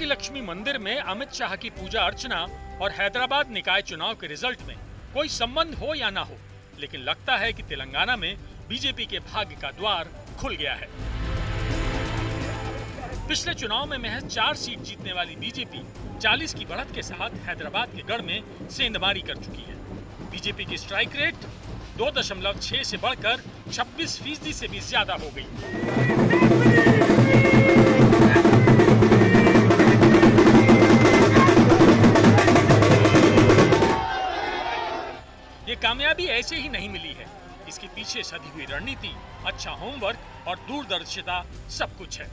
भाग्यलक्ष्मी मंदिर में अमित शाह की पूजा अर्चना और हैदराबाद निकाय चुनाव के रिजल्ट में कोई संबंध हो या ना हो, लेकिन लगता है कि तेलंगाना में बीजेपी के भाग्य का द्वार खुल गया है। पिछले चुनाव में महज 4 सीट जीतने वाली बीजेपी 40 की बढ़त के साथ हैदराबाद के गढ़ में सेंधमारी कर चुकी है। बीजेपी की स्ट्राइक रेट 2.6 से बढ़कर 26% से भी ज्यादा हो गई। ये कामयाबी ऐसे ही नहीं मिली है, इसके पीछे सधी हुई रणनीति, अच्छा होमवर्क और दूरदर्शिता सब कुछ है।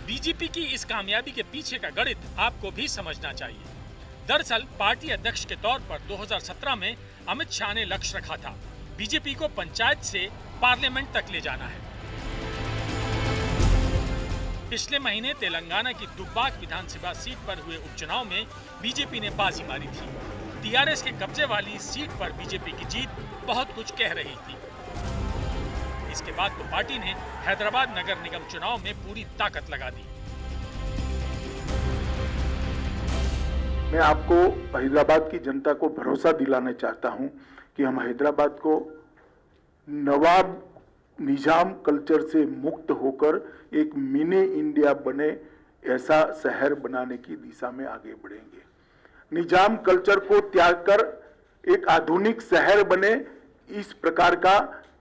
बीजेपी की इस कामयाबी के पीछे का गणित आपको भी समझना चाहिए। दरअसल पार्टी अध्यक्ष के तौर पर 2017 में अमित शाह ने लक्ष्य रखा था, बीजेपी को पंचायत से पार्लियामेंट तक ले जाना है। पिछले महीने तेलंगाना की दुब्बाक विधानसभा सीट पर हुए उपचुनाव में बीजेपी ने बाजी मारी थी। टीआरएस के कब्जे वाली सीट पर बीजेपी की जीत बहुत कुछ कह रही थी। इसके बाद तो पार्टी ने हैदराबाद नगर निगम चुनाव में पूरी ताकत लगा दी। मैं आपको हैदराबाद की जनता को भरोसा दिलाना चाहता हूं कि हम हैदराबाद को नवाब निजाम कल्चर से मुक्त होकर एक मिनी इंडिया बने ऐसा शहर बनाने की दिशा में आगे बढ़ेंगे। निजाम कल्चर को त्याग कर एक आधुनिक शहर बने, इस प्रकार का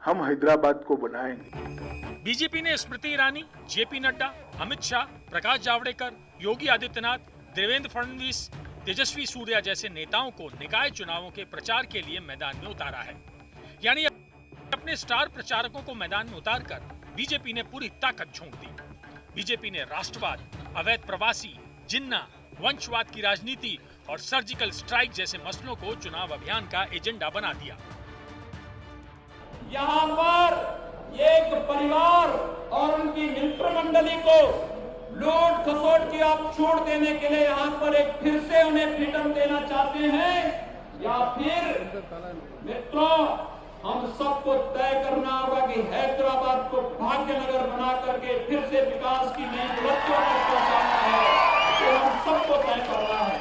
हम हैदराबाद को बनाएंगे। बीजेपी ने स्मृति ईरानी, जेपी नड्डा, अमित शाह, प्रकाश जावड़ेकर, योगी आदित्यनाथ, देवेंद्र फडणवीस, तेजस्वी सूर्या जैसे नेताओं को निकाय चुनावों के प्रचार के लिए मैदान में उतारा है। यानी अपने स्टार प्रचारकों को मैदान में उतारकर बीजेपी ने पूरी ताकत झोंक दी। बीजेपी ने राष्ट्रवाद, अवैध प्रवासी, जिन्ना, वंशवाद की राजनीति और सर्जिकल स्ट्राइक जैसे मसलों को चुनाव अभियान का एजेंडा बना दिया। यहाँ पर एक परिवार और उनकी मित्र मंडली को लूट खसोट की आप छूट देने के लिए यहाँ पर एक फिर से उन्हें फ्रीडम देना चाहते हैं, या फिर मित्रों हम सबको तय करना होगा कि हैदराबाद को भाग्यनगर बना करके फिर से विकास की नई बुलंदियों तक पहुंचाना है, ये हम सबको तय करना है।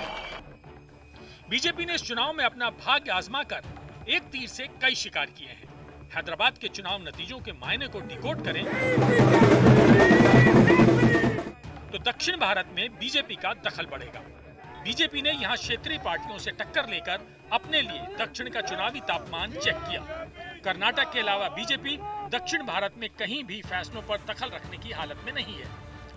बीजेपी ने इस चुनाव में अपना भाग्य आजमाकर एक तीर से कई शिकार किए हैं। हैदराबाद के चुनाव नतीजों के मायने को डिकोड करें तो दक्षिण भारत में बीजेपी का दखल बढ़ेगा। बीजेपी ने यहां क्षेत्रीय पार्टियों से टक्कर लेकर अपने लिए दक्षिण का चुनावी तापमान चेक किया। कर्नाटक के अलावा बीजेपी दक्षिण भारत में कहीं भी फैसलों पर दखल रखने की हालत में नहीं है।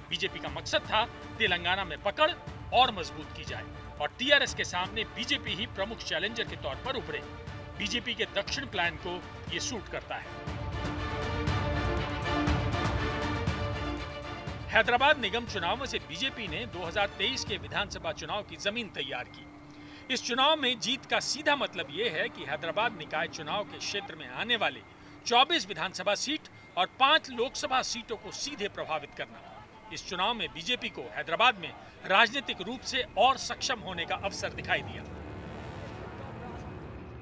बीजेपी का मकसद था तेलंगाना में पकड़ और मजबूत की जाए और टीआरएस के सामने बीजेपी ही प्रमुख चैलेंजर के तौर पर उभरे। बीजेपी के दक्षिण प्लान को ये सूट करता है। हैदराबाद निगम चुनावों से बीजेपी ने 2023 के विधानसभा चुनाव की जमीन तैयार की। इस चुनाव में जीत का सीधा मतलब ये है कि हैदराबाद निकाय चुनाव के क्षेत्र में आने वाले 24 विधानसभा सीट और 5 लोकसभा सीटों को सीधे प्रभावित करना। इस चुनाव में बीजेपी को हैदराबाद में राजनीतिक रूप से और सक्षम होने का अवसर दिखाई दिया।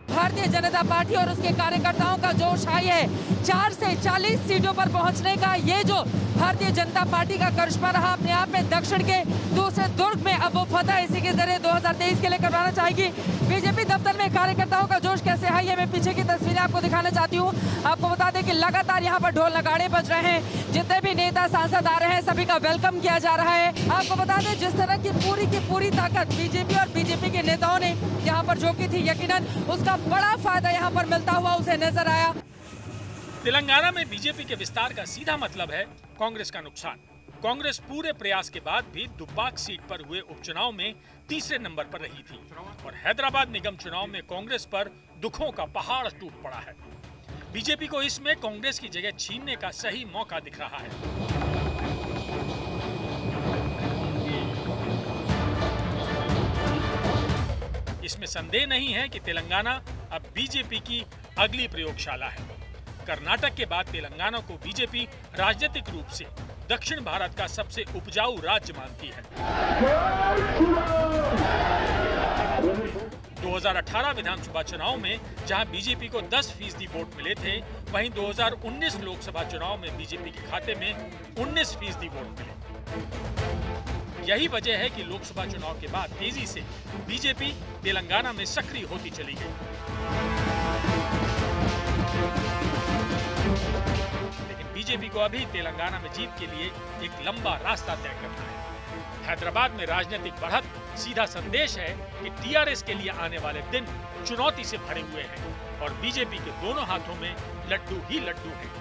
भारतीय जनता पार्टी और उसके कार्यकर्ताओं का जोश हाई है। 4 से 40 सीटों पर पहुंचने का ये जो भारतीय जनता पार्टी का करिश्मा रहा, अपने आप में दक्षिण के दूसरे दुर्ग में अब वो फतह इसी के जरिए 2023 के लिए करवाना चाहेगी। बीजेपी दफ्तर में कार्यकर्ताओं का जोश कैसे हाई है, मैं पीछे की तस्वीरें आपको दिखाना चाहती हूँ। आपको बता दें कि लगातार यहाँ पर ढोल नगाड़े बज रहे हैं। जितने भी नेता सांसद आ रहे हैं सभी का वेलकम किया जा रहा है। आपको बता दें जिस तरह की पूरी ताकत बीजेपी और बीजेपी के नेताओं ने यहाँ पर झोंकी थी, यकीनन उसका बड़ा फायदा यहाँ पर मिलता हुआ उसे नजर आया। तेलंगाना में बीजेपी के विस्तार का सीधा मतलब है कांग्रेस का नुकसान। कांग्रेस पूरे प्रयास के बाद भी दुब्बाक सीट पर हुए उपचुनाव में तीसरे नंबर पर रही थी और हैदराबाद निगम चुनाव में कांग्रेस पर दुखों का पहाड़ टूट पड़ा है। बीजेपी को इसमें कांग्रेस की जगह छीनने का सही मौका दिख रहा है। इसमें संदेह नहीं है कि तेलंगाना अब बीजेपी की अगली प्रयोगशाला है। कर्नाटक के बाद तेलंगाना को बीजेपी राजनीतिक रूप से दक्षिण भारत का सबसे उपजाऊ राज्य मानती है। 2018 विधानसभा चुनाव में जहां बीजेपी को 10% वोट मिले थे, वहीं 2019 लोकसभा चुनाव में बीजेपी के खाते में 19% वोट मिले। यही वजह है कि लोकसभा चुनाव के बाद तेजी से बीजेपी तेलंगाना में सक्रिय होती चली गई। लेकिन बीजेपी को अभी तेलंगाना में जीत के लिए एक लंबा रास्ता तय करना है। हैदराबाद में राजनीतिक बढ़त सीधा संदेश है कि टीआरएस के लिए आने वाले दिन चुनौती से भरे हुए हैं और बीजेपी के दोनों हाथों में लड्डू ही लड्डू हैं।